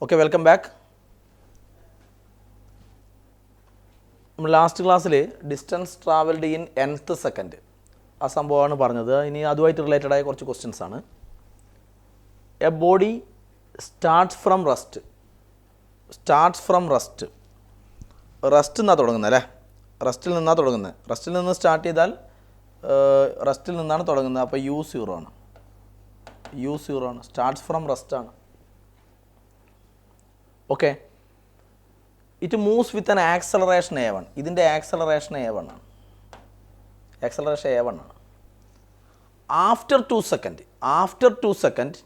Okay, welcome back. നമ്മൾ last ക്ലാസ്സിൽ distance travelled in nth second ആ സംഭവമാണ് പറഞ്ഞത്. ഇനി അതുമായിട്ട് റിലേറ്റഡ് ആയ കുറച്ച് ക്വസ്റ്റ്യൻസ് ആണ്. A body starts from rest. Rest നിന്നാണ് തുടങ്ങുന്നത് അല്ലേ? റെസ്റ്റിൽ നിന്നാണ് തുടങ്ങുന്നത്. റെസ്റ്റിൽ നിന്ന് സ്റ്റാർട്ട് ചെയ്താൽ റെസ്റ്റിൽ നിന്നാണ് തുടങ്ങുന്നത്. അപ്പോൾ U0 ആണ്. U0 ആണ്. സ്റ്റാർട്ട്സ് ഫ്രം റെസ്റ്റ് ആണ്. Okay, it moves with an acceleration A1. ഇതിൻ്റെ ആക്സലറേഷൻ A1 ആണ്. ആക്സലറേഷൻ A1 ആണ്. After 2 second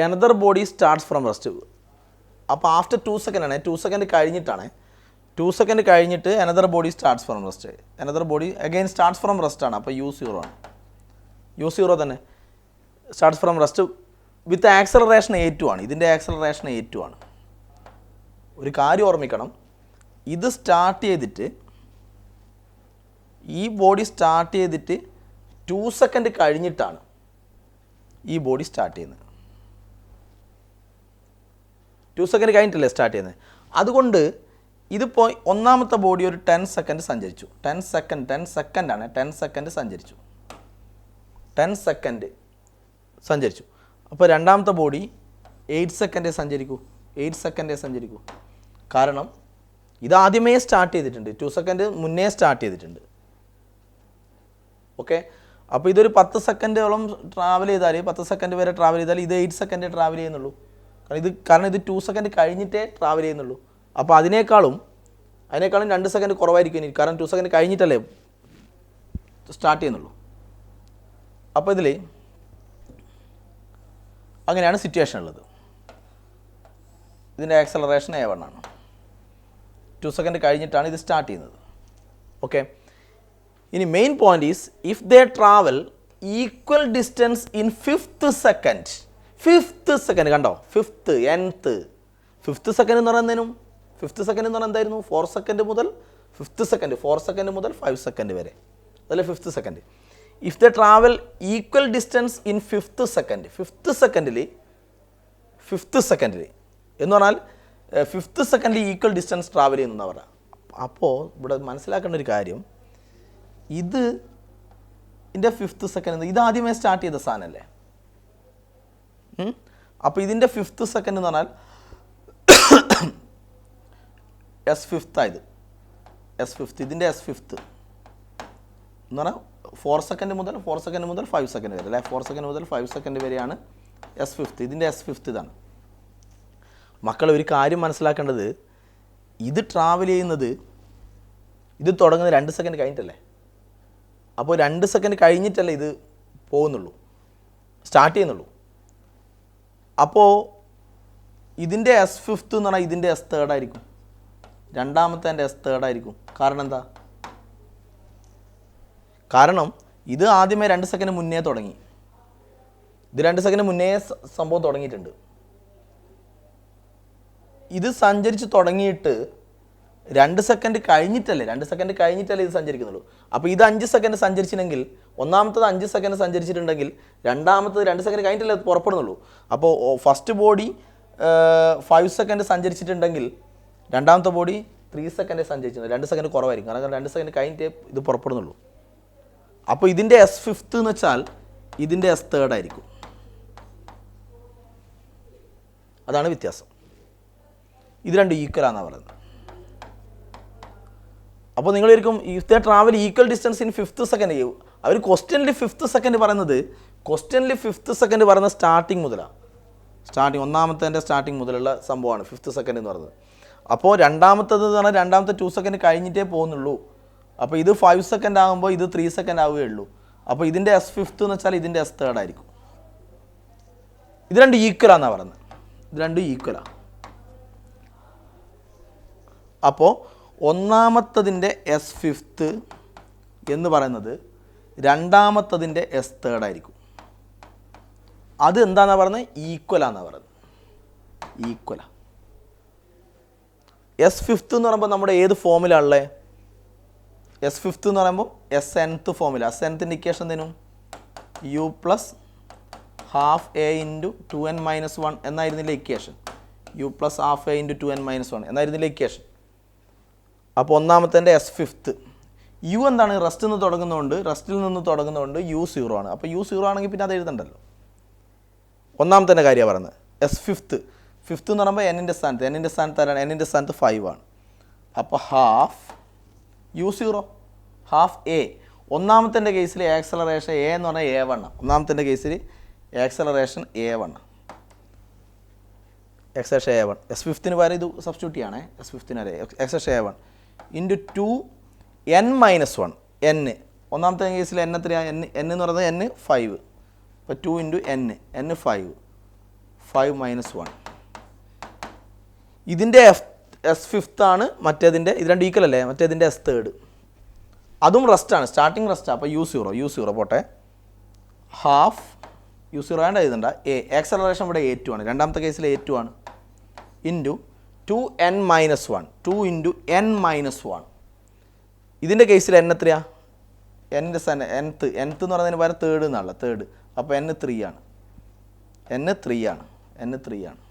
another body starts from rest. അപ്പോൾ ആഫ്റ്റർ 2 സെക്കൻഡ് ആണ്. 2 സെക്കൻഡ് കഴിഞ്ഞിട്ടാണ്. 2 സെക്കൻഡ് കഴിഞ്ഞിട്ട് another body starts from rest. Another body again starts from rest ആണ്. അപ്പോൾ U0 ആണ്. U0 തന്നെ starts from rest with acceleration A2 ആണ്. ഇതിൻ്റെ ആക്സലറേഷൻ A2 ആണ്. ഒരു കാര്യം ഓർമ്മിക്കണം, ഇത് സ്റ്റാർട്ട് ചെയ്തിട്ട് ഈ ബോഡി സ്റ്റാർട്ട് ചെയ്തിട്ട് 2 സെക്കൻഡ് കഴിഞ്ഞിട്ടാണ് ഈ ബോഡി സ്റ്റാർട്ട് ചെയ്യുന്നത്. 2 സെക്കൻഡ് കഴിഞ്ഞിട്ടല്ലേ സ്റ്റാർട്ട് ചെയ്യുന്നത്. അതുകൊണ്ട് ഇതിപ്പോൾ ഒന്നാമത്തെ ബോഡി ഒരു 10 സെക്കൻഡ് സഞ്ചരിച്ചു. 10 സെക്കൻഡാണ്. 10 സെക്കൻഡ് സഞ്ചരിച്ചു. 10 സെക്കൻഡ് സഞ്ചരിച്ചു. അപ്പോൾ രണ്ടാമത്തെ ബോഡി 8 സെക്കൻഡേ സഞ്ചരിക്കൂ. 8 സെക്കൻഡേ സഞ്ചരിക്കൂ. കാരണം ഇതാദ്യമേ സ്റ്റാർട്ട് ചെയ്തിട്ടുണ്ട്. 2 സെക്കൻഡ് മുന്നേ സ്റ്റാർട്ട് ചെയ്തിട്ടുണ്ട്. ഓക്കെ, അപ്പോൾ ഇതൊരു 10 സെക്കൻഡോളം ട്രാവൽ ചെയ്താൽ, 10 സെക്കൻഡ് വരെ ട്രാവൽ ചെയ്താൽ ഇത് 8 സെക്കൻഡേ ട്രാവൽ ചെയ്യുന്നുള്ളൂ. കാരണം ഇത് 2 സെക്കൻഡ് കഴിഞ്ഞിട്ടേ ട്രാവൽ ചെയ്യുന്നുള്ളൂ. അപ്പോൾ അതിനേക്കാളും 2 സെക്കൻഡ് കുറവായിരിക്കും ഇനി. കാരണം 2 സെക്കൻഡ് കഴിഞ്ഞിട്ടല്ലേ സ്റ്റാർട്ട് ചെയ്യുന്നുള്ളൂ. അപ്പോൾ ഇതിൽ അങ്ങനെയാണ് സിറ്റുവേഷൻ ഉള്ളത്. ഇതിൻ്റെ ആക്സലറേഷൻ A1 ആണ്. 2 സെക്കൻഡ് കഴിഞ്ഞിട്ടാണ് ഇത് സ്റ്റാർട്ട് ചെയ്യുന്നത്. ഓക്കെ, ഇനി main point is if they travel equal distance in 5th second. 5th second കണ്ടോ, 5th nth 5th സെക്കൻഡ് എന്ന് പറയുന്നതിനും 5th സെക്കൻഡ് എന്ന് പറഞ്ഞാൽ എന്തായിരുന്നു? 4 സെക്കൻഡ് മുതൽ 5th സെക്കൻഡ്, 4 സെക്കൻഡ് മുതൽ 5 സെക്കൻഡ് വരെ, അതല്ലേ 5th second. If they travel equal distance in 5th second. 5th സെക്കൻഡിൽ എന്ന് പറഞ്ഞാൽ 5th സെക്കൻഡിൽ ഈക്വൽ ഡിസ്റ്റൻസ് ട്രാവൽ ചെയ്യുന്നതാണ് പറയുക. അപ്പോൾ ഇവിടെ മനസ്സിലാക്കേണ്ട ഒരു കാര്യം, ഇത് ഇതിൻ്റെ 5th സെക്കൻഡ്, ഇത് ആദ്യമേ സ്റ്റാർട്ട് ചെയ്ത സാധനമല്ലേ. അപ്പോൾ ഇതിൻ്റെ 5th സെക്കൻഡ് എന്ന് പറഞ്ഞാൽ S5 ആയത്. S5 ഇതിൻ്റെ S5 എന്ന് പറഞ്ഞാൽ 4 സെക്കൻഡ് മുതൽ 5 സെക്കൻഡ് വരെ അല്ലേ. 4 സെക്കൻഡ് മുതൽ 5 സെക്കൻഡ് വരെയാണ് S5. ഇതിൻ്റെ S5 ഇതാണ്. മക്കൾ ഒരു കാര്യം മനസ്സിലാക്കേണ്ടത്, ഇത് ട്രാവൽ ചെയ്യുന്നത്, ഇത് തുടങ്ങുന്നത് 2 സെക്കൻഡ് കഴിഞ്ഞിട്ടല്ലേ. അപ്പോൾ 2 സെക്കൻഡ് കഴിഞ്ഞിട്ടല്ലേ ഇത് പോകുന്നുള്ളൂ, സ്റ്റാർട്ട് ചെയ്യുന്നുള്ളൂ. അപ്പോൾ ഇതിൻ്റെ S5 എന്ന് പറഞ്ഞാൽ ഇതിൻ്റെ S3 ആയിരിക്കും. രണ്ടാമത്തെ S3 ആയിരിക്കും. കാരണം എന്താ? കാരണം ഇത് ആദ്യമേ 2 സെക്കൻഡ് മുന്നേ തുടങ്ങി. ഇത് 2 സെക്കൻഡ് മുന്നേ സംഭവം തുടങ്ങിയിട്ടുണ്ട്. ഇത് സഞ്ചരിച്ച് തുടങ്ങിയിട്ട് 2 സെക്കൻഡ് കഴിഞ്ഞിട്ടല്ലേ ഇത് സഞ്ചരിക്കുന്നുള്ളൂ. അപ്പോൾ ഇത് 5 സെക്കൻഡ് സഞ്ചരിച്ചിട്ടുണ്ടെങ്കിൽ, ഒന്നാമത്തത് 5 സെക്കൻഡ് സഞ്ചരിച്ചിട്ടുണ്ടെങ്കിൽ രണ്ടാമത്തത് 2 സെക്കൻഡ് കഴിഞ്ഞിട്ടല്ലേ പുറപ്പെടുന്നുള്ളൂ. അപ്പോൾ ഫസ്റ്റ് ബോഡി 5 സെക്കൻഡ് സഞ്ചരിച്ചിട്ടുണ്ടെങ്കിൽ രണ്ടാമത്തെ ബോഡി 3 സെക്കൻഡ് സഞ്ചരിച്ചിട്ടുണ്ട്. 2 സെക്കൻഡ് കുറവായിരിക്കും. കാരണം 2 സെക്കൻഡ് കഴിഞ്ഞിട്ടേ ഇത് പുറപ്പെടുന്നുള്ളൂ. അപ്പോൾ ഇതിൻ്റെ S5 എന്ന് വെച്ചാൽ ഇതിൻ്റെ S3 ആയിരിക്കും. അതാണ് വ്യത്യാസം. ഇത് രണ്ടും ഈക്വലാണെന്നാണ് പറയുന്നത്. അപ്പോൾ നിങ്ങൾ ഒരിക്കും if they travel equal distance in 5th second, അവർ ക്വസ്റ്റ്യനിൽ 5th സെക്കൻഡ് പറയുന്നത്, ക്വസ്റ്റ്യനിൽ 5th സെക്കൻഡ് പറയുന്നത് സ്റ്റാർട്ടിങ് മുതലാണ്. ഒന്നാമത്തെ സ്റ്റാർട്ടിങ് മുതലുള്ള സംഭവമാണ് 5th സെക്കൻഡ് എന്ന് പറയുന്നത്. അപ്പോൾ രണ്ടാമത്തേത് എന്ന് പറഞ്ഞാൽ രണ്ടാമത്തെ 2 സെക്കൻഡ് കഴിഞ്ഞിട്ടേ പോകുന്നുള്ളൂ. അപ്പോൾ ഇത് 5 സെക്കൻഡ് ആകുമ്പോൾ ഇത് 3 സെക്കൻഡ് ആവുകയുള്ളൂ. അപ്പോൾ ഇതിൻ്റെ S5 എന്ന് വെച്ചാൽ ഇതിൻ്റെ S3 ആയിരിക്കും. ഇത് രണ്ടും ഈക്വലാണെന്നാണ് പറയുന്നത്. ഇത് രണ്ടും ഈക്വലാണ്. അപ്പോൾ ഒന്നാമത്തതിൻ്റെ S5 എന്ന് പറയുന്നത് രണ്ടാമത്തതിൻ്റെ S3 ആയിരിക്കും. അത് എന്താണെന്നാണ് പറയുന്നത്? ഈക്വലാണെന്നാണ് പറയുന്നത്. ഈക്വല. S5 എന്ന് പറയുമ്പോൾ നമ്മുടെ ഏത് ഫോമിലാണുള്ളത്? S5 എന്ന് പറയുമ്പോൾ Snth ഫോമില. Snthൻ്റെ ഇക്വേഷൻ എന്തിനും U + half a into 2n-1 എന്നായിരുന്നില്ല equation. U plus half a into 2n-1 എന്നായിരുന്നില്ല ഇക്വേഷൻ. അപ്പോൾ ഒന്നാമത്തെ എസ് ഫിഫ്ത്ത് യു എന്താണ്? റെസ്റ്റിൽ നിന്ന് തുടങ്ങുന്നതുകൊണ്ട് യു 0 ആണ്. അപ്പോൾ യു 0 ആണെങ്കിൽ പിന്നെ അത് എഴുതണ്ടല്ലോ. ഒന്നാമത്തെ കാര്യമാണ് പറയുന്നത്. എസ് ഫിഫ്ത്ത് എന്ന് പറയുമ്പോൾ എന്നിൻ്റെ സ്ഥാനത്ത് ആരാണ്? എന്നിൻ്റെ സ്ഥാനത്ത് 5 ആണ്. അപ്പോൾ ഹാഫ് യു 0 ഹാഫ് എ. ഒന്നാമത്തെ കേസിൽ ആക്സലറേഷൻ എ എന്ന് പറഞ്ഞാൽ A1. ഒന്നാമത്തെ കേസിൽ acceleration A1. Acceleration A1. S ഫിഫ്ത്തിന് വരെ ഇത് സബ്സ്റ്റിറ്റ്യൂട്ട് ചെയ്യണേ. എസ് ഫിഫ്ത്തിന് വരെ acceleration A1 into 2n-1 n. ഒന്നാമത്തെ കേസിൽ n എത്രയാണ്? n എന്ന് പറയുന്നത് n 5. അപ്പോൾ 2 ഇൻറ്റു n 5 5-1. ഇതിൻ്റെ എസ് ഫിഫ്ത്ത് ആണ് മറ്റേതിൻ്റെ. ഇത് രണ്ട് ഈക്വൽ അല്ലേ? മറ്റേതിൻ്റെ എസ് തേർഡ് അതും റെസ്റ്റാണ്, സ്റ്റാർട്ടിങ് റെസ്റ്റാണ്. അപ്പോൾ യു 0 പോട്ടെ. ഹാഫ് യു 0 ആണ്ട് എഴുതണ്ട. ആക്സലറേഷൻ ഇവിടെ A2 ആണ്. രണ്ടാമത്തെ കേസിൽ A2 ആണ്. Into 2n-1 2 into n-1. ഇതിൻ്റെ കേസിൽ n എത്രയാണ്? എൻ്റെ nth എന്ന് പറയുന്നതിന് പകരം തേർഡ് എന്നുള്ള തേർഡ്. അപ്പോൾ n 3 ആണ്. n 3 ആണ്.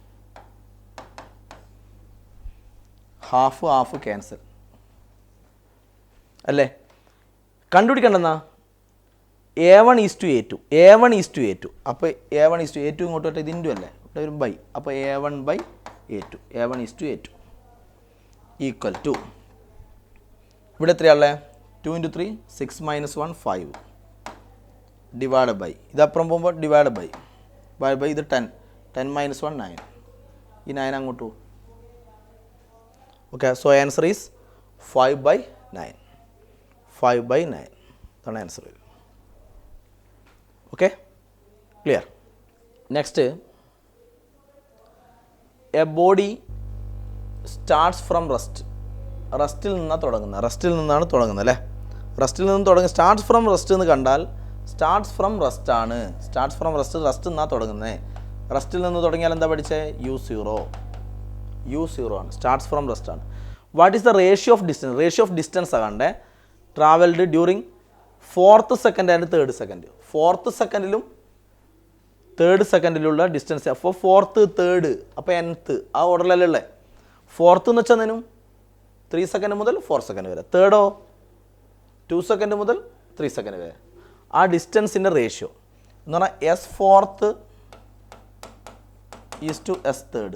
ഹാഫ് ക്യാൻസൽ അല്ലേ? കണ്ടുപിടിക്കണ്ടെന്നാ A1 ഈസ് ടു A2. അപ്പോൾ A1 ഈസ് ടു A2 ഇങ്ങോട്ട് വരട്ടെ. ഇത് ഇൻറ്റു അല്ലേ? ഇവിടെ ഒരു ബൈ. അപ്പോൾ A1/A2 A1 is to A2 equal to ഇവിടെ എത്രയാണല്ലേ? 2 ഇൻറ്റു 3 6-1 5 ഡിവൈഡ് ബൈ ഇതപ്പുറം പോകുമ്പോൾ ഡിവൈഡ് ബൈ ഇത് 10-1 9. ഈ 9 അങ്ങോട്ട് പോകും. ഓക്കെ. So answer is 5/9. 5/9 ഇതാണ് answer. Okay, clear. Next, a body starts from റെസ്റ്റിൽ നിന്നാണ് തുടങ്ങുന്നത് അല്ലേ? റെസ്റ്റിൽ നിന്ന് തുടങ്ങി സ്റ്റാർട്ട്സ് ഫ്രം റെസ്റ്റ് എന്ന് കണ്ടാൽ സ്റ്റാർട്ട്സ് ഫ്രം റെസ്റ്റ് ആണ്. റെസ്റ്റ് നിന്നാണ് തുടങ്ങുന്നത്. റെസ്റ്റിൽ നിന്ന് തുടങ്ങിയാൽ എന്താ പഠിച്ചേ? യു 0 ആണ്. സ്റ്റാർട്ട്സ് ഫ്രം റെസ്റ്റ് ആണ്. What is the ratio of distance ആകണ്ടേ? Travelled during 4th second and 3rd second. 4th സെക്കൻഡിലും 3rd സെക്കൻഡിലുള്ള ഡിസ്റ്റൻസ്. അപ്പോൾ 4th 3rd അപ്പോൾ nth ആ ഓർഡറിലല്ലേ? 4th എന്ന് വെച്ചാൽ എന്തിനും 3 സെക്കൻഡ് മുതൽ 4 സെക്കൻഡ് വരെ. 3rd 2 സെക്കൻഡ് മുതൽ 3 സെക്കൻഡ് വരെ. ആ ഡിസ്റ്റൻസിൻ്റെ റേഷ്യോ എന്ന് പറഞ്ഞാൽ S4th is to S3rd.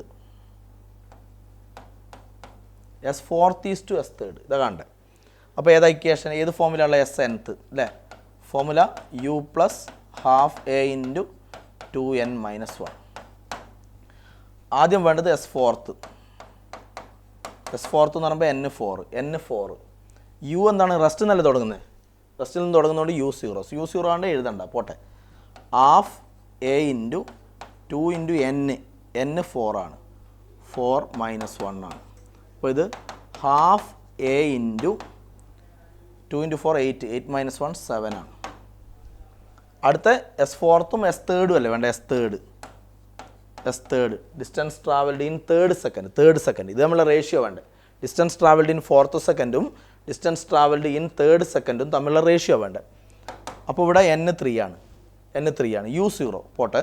S4th is to S3rd. ഇതാ കാണണ്ടേ? അപ്പോൾ ഏതാ ഇക്വേഷൻ? ഏത് ഫോമുലുള്ള Snth അല്ലേ? Formula u plus half a into 2n-1. ആദ്യം വേണ്ടത് S4th എന്ന് പറയുമ്പോൾ n4. യു എന്താണ്? റെസ്റ്റ് നല്ല തുടങ്ങുന്നത്. റെസ്റ്റിൽ നിന്ന് തുടങ്ങുന്നതുകൊണ്ട് യു 0 ആണ്ട് എഴുതണ്ട, പോട്ടെ. Half a into 2 into n 4 ആണ്. 4-1 ആണ്. അപ്പോൾ ഇത് ഹാഫ് എ ഇൻറ്റു 2 ഇൻറ്റു 4 8-1 7 ആണ്. അടുത്ത S4th S3rd അല്ലേ വേണ്ട? S3rd distance travelled in 3rd second. ഇത് നമ്മളെ റേഷ്യോ വേണ്ടേ? ഡിസ്റ്റൻസ് ട്രാവൽഡ് ഇൻ 4th സെക്കൻഡും ഡിസ്റ്റൻസ് ട്രാവൽഡ് ഇൻ 3rd സെക്കൻഡും തമ്മിലുള്ള റേഷ്യോ വേണ്ടേ? അപ്പോൾ ഇവിടെ n 3 ആണ്. യു 0 പോട്ടെ.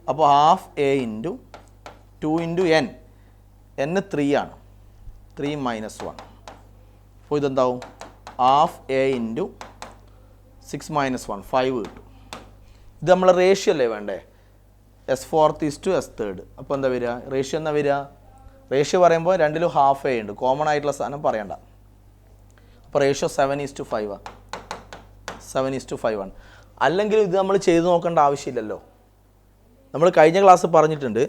അപ്പോൾ half a into 2 into n 3 ആണ്. 3-1. അപ്പോൾ ഇതെന്താവും? ഹാഫ് എ ഇൻറ്റു 6-1 5 കിട്ടും. ഇത് നമ്മളെ റേഷ്യോ അല്ലേ വേണ്ടേ? S4th is to S3rd. അപ്പോൾ എന്താ വരിക? റേഷ്യോ എന്താ വരിക? റേഷ്യോ പറയുമ്പോൾ രണ്ടിലും ഹാഫ് എ ഉണ്ട്. കോമൺ ആയിട്ടുള്ള സാധനം പറയണ്ട. അപ്പോൾ റേഷ്യോ 7:5 ആണ്. 7:5 ആണ്. അല്ലെങ്കിൽ ഇത് നമ്മൾ ചെയ്ത് നോക്കേണ്ട ആവശ്യമില്ലല്ലോ. നമ്മൾ കഴിഞ്ഞ ക്ലാസ് പറഞ്ഞിട്ടുണ്ട്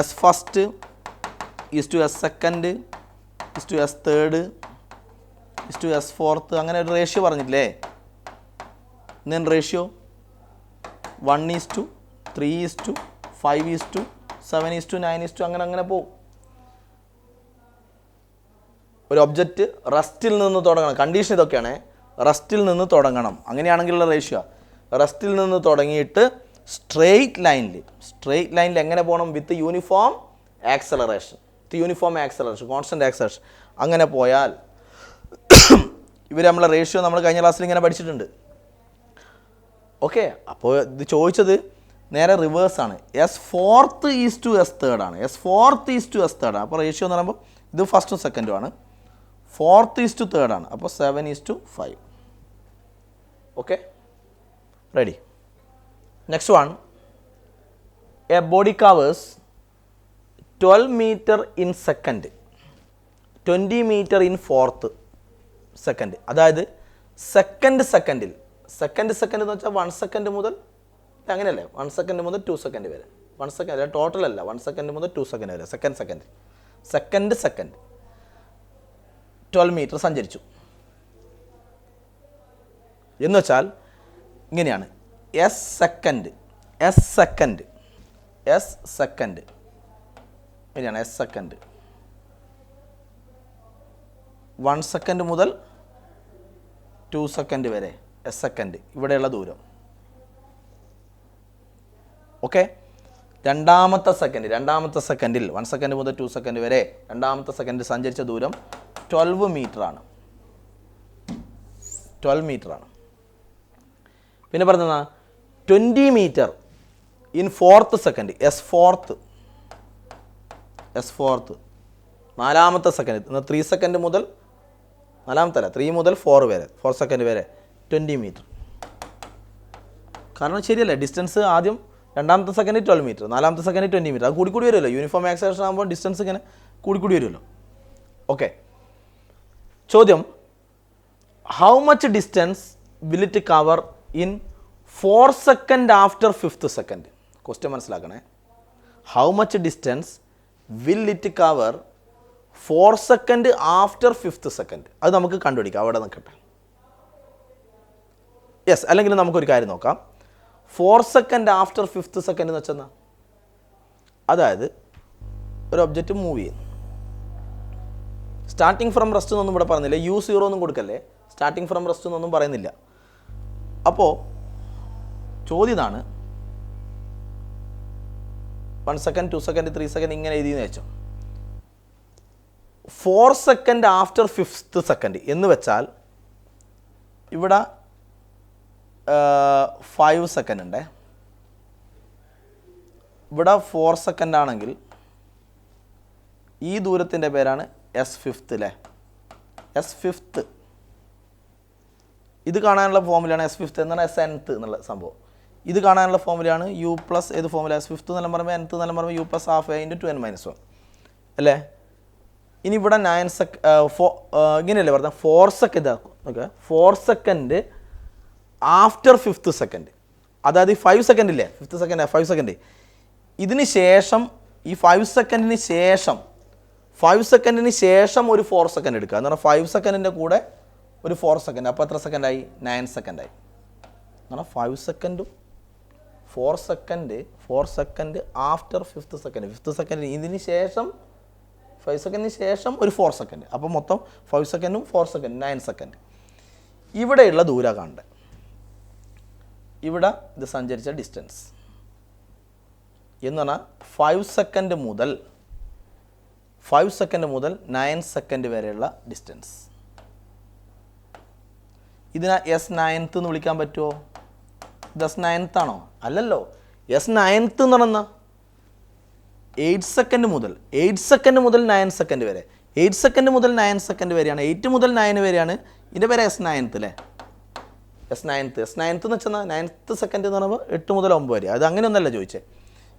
S1 is to S2 is to S3rd is to S4th അങ്ങനെ ഒരു റേഷ്യോ പറഞ്ഞിട്ടില്ലേ? then റേഷ്യോ 1:3:5:7:9 അങ്ങനെ പോകും. ഒരു ഒബ്ജക്റ്റ് റെസ്റ്റിൽ നിന്ന് തുടങ്ങണം. കണ്ടീഷൻ ഇതൊക്കെയാണ്. റെസ്റ്റിൽ നിന്ന് തുടങ്ങണം. അങ്ങനെയാണെങ്കിലുള്ള റേഷ്യോ റെസ്റ്റിൽ നിന്ന് തുടങ്ങിയിട്ട് സ്ട്രെയിറ്റ് ലൈനിൽ എങ്ങനെ പോകണം? With uniform acceleration, constant acceleration. അങ്ങനെ പോയാൽ ഇവർ നമ്മളെ റേഷ്യോ നമ്മൾ കഴിഞ്ഞ ക്ലാസ്സിൽ ഇങ്ങനെ പഠിച്ചിട്ടുണ്ട്. ഓക്കെ, അപ്പോൾ ഇത് ചോദിച്ചത് നേരെ റിവേഴ്സാണ്. S4:S3 ആണ്. S4:S3 ആണ്. അപ്പോൾ റേഷ്യോ എന്ന് പറയുമ്പോൾ ഇത് ഫസ്റ്റും സെക്കൻഡും ആണ്. 4:3 ആണ്. അപ്പോൾ 7:5. Okay, ready. Next one, a body covers 12 metre in second, 20 metre in 4th second. അതായത് സെക്കൻഡിൽ സെക്കൻഡ് എന്ന് വെച്ചാൽ 1 സെക്കൻഡ് മുതൽ, അങ്ങനെയല്ലേ, 1 സെക്കൻഡ് മുതൽ 2 സെക്കൻഡ് വരെ. 1 സെക്കൻഡ് ടോട്ടൽ അല്ല, 1 സെക്കൻഡ് മുതൽ 2 സെക്കൻഡ് വരെ. സെക്കൻഡ് 12 മീറ്റർ സഞ്ചരിച്ചു എന്ന് വെച്ചാൽ ഇങ്ങനെയാണ്. എസ് സെക്കൻഡ് ഇങ്ങനെയാണ്. എസ് സെക്കൻഡ് 1 സെക്കൻഡ് മുതൽ 2 സെക്കൻഡ് വരെ. എസ് സെക്കൻഡ് ഇവിടെയുള്ള ദൂരം. ഓക്കെ, രണ്ടാമത്തെ സെക്കൻഡിൽ 1 സെക്കൻഡ് മുതൽ 2 സെക്കൻഡ് വരെ രണ്ടാമത്തെ സെക്കൻഡിൽ സഞ്ചരിച്ച ദൂരം 12 മീറ്റർ ആണ്. പിന്നെ പറഞ്ഞാൽ 20 metre in 4th second. S fourth നാലാമത്തെ സെക്കൻഡ്. 3 സെക്കൻഡ് മുതൽ 3 മുതൽ 4 സെക്കൻഡ് വരെ 20 മീറ്റർ. കാരണം ശരിയല്ലേ, ഡിസ്റ്റൻസ് ആദ്യം രണ്ടാമത്തെ സെക്കൻഡ് 12 മീറ്റർ, നാലാമത്തെ സെക്കൻഡ് 20 മീറ്റർ. അത് കൂടി വരുമല്ലോ. യൂണിഫോം ആക്സലേഷൻ ആകുമ്പോൾ ഡിസ്റ്റൻസ് ഇങ്ങനെ കൂടി വരുമല്ലോ. ഓക്കെ, ചോദ്യം, how much distance will it cover in 4 second after 5th second? Question മനസ്സിലാക്കണേ. How much distance will it cover 4 second after 5th second? അത് നമുക്ക് കണ്ടുപിടിക്കാം. അവിടെ നിൽക്കട്ടെ. യെസ്, അല്ലെങ്കിൽ നമുക്കൊരു കാര്യം നോക്കാം. 4 സെക്കൻഡ് ആഫ്റ്റർ 5th സെക്കൻഡ് എന്ന് വെച്ചാൽ, അതായത് ഒരു ഒബ്ജക്റ്റ് മൂവ് ചെയ്യുന്നു. സ്റ്റാർട്ടിങ് ഫ്രം റെസ്റ്റ് എന്നൊന്നും ഇവിടെ പറയുന്നില്ല. U0 ഒന്നും കൊടുക്കല്ലേ. സ്റ്റാർട്ടിങ് ഫ്രം റെസ്റ്റ് എന്നൊന്നും പറയുന്നില്ല. അപ്പോൾ ചോദ്യം ഇതാണ്, 1 സെക്കൻഡ് 2 സെക്കൻഡ് 3 സെക്കൻഡ് ഇങ്ങനെ എഴുതിയെന്ന് വെച്ചോ. 4 സെക്കൻഡ് ആഫ്റ്റർ 5th സെക്കൻഡ് എന്ന് വെച്ചാൽ ഇവിടെ 5 സെക്കൻഡ് ഉണ്ട്. ഇവിടെ 4 സെക്കൻഡ് ആണെങ്കിൽ ഈ ദൂരത്തിൻ്റെ പേരാണ് S5 അല്ലേ. S5 ഇത് കാണാനുള്ള ഫോമുലയാണ്. S5 എന്നാണ് Snth എന്നുള്ള സംഭവം. ഇത് കാണാനുള്ള ഫോമുലയാണ് U പ്ലസ് ഏത് ഫോമുല? S5 എന്നെല്ലാം പറയുമ്പോൾ nth എന്നെല്ലാം പറയുമ്പോൾ U പ്ലസ് ½ A × 2n-1 അല്ലേ. ഇനി ഇവിടെ 9 ഇങ്ങനെയല്ലേ പറഞ്ഞാൽ 4 second. Okay, 4 second after 5th second. അതായത് ഈ 5 സെക്കൻഡ് ഇല്ലേ, 5th സെക്കൻഡ് 5 സെക്കൻഡ്. ഇതിന് ശേഷം ഈ 5 സെക്കൻഡിന് ശേഷം ഒരു 4 സെക്കൻഡ് എടുക്കുക. എന്ന് പറഞ്ഞാൽ 5 സെക്കൻഡിൻ്റെ കൂടെ ഒരു 4 സെക്കൻഡ്. അപ്പോൾ എത്ര സെക്കൻഡായി? 9 സെക്കൻഡായി. എന്ന് പറഞ്ഞാൽ 5 സെക്കൻഡും 4 second after 5th second. 5th second ഇതിന് ശേഷം 5 സെക്കൻഡിന് ശേഷം ഒരു 4 സെക്കൻഡ്. അപ്പോൾ മൊത്തം 5 സെക്കൻഡും 4 സെക്കൻഡ് 9 സെക്കൻഡ്. ഇവിടെയുള്ള ദൂരം കാണണ്ടേ. ഇവിടെ ഇത് സഞ്ചരിച്ച ഡിസ്റ്റൻസ് എന്ന് പറഞ്ഞാൽ 5 സെക്കൻഡ് മുതൽ 9 സെക്കൻഡ് വരെയുള്ള ഡിസ്റ്റൻസ്. ഇതിനെ S9th എന്ന് വിളിക്കാൻ പറ്റുമോ? ഇത് S9th ആണോ? അല്ലല്ലോ. S9th എന്ന് പറഞ്ഞാൽ 8 സെക്കൻഡ് മുതൽ 9 സെക്കൻഡ് വരെ. 8 സെക്കൻഡ് മുതൽ 9 സെക്കൻഡ് വരെയാണ്. 8 മുതൽ 9 വരെയാണ്. ഇതിൻ്റെ പേര് S9th അല്ലേ. S9th എന്ന് വെച്ചാൽ 9th സെക്കൻഡ് എന്ന് പറയുമ്പോൾ 8 മുതൽ 9 വരെ. അത് അങ്ങനെയൊന്നല്ല ചോദിച്ചത്.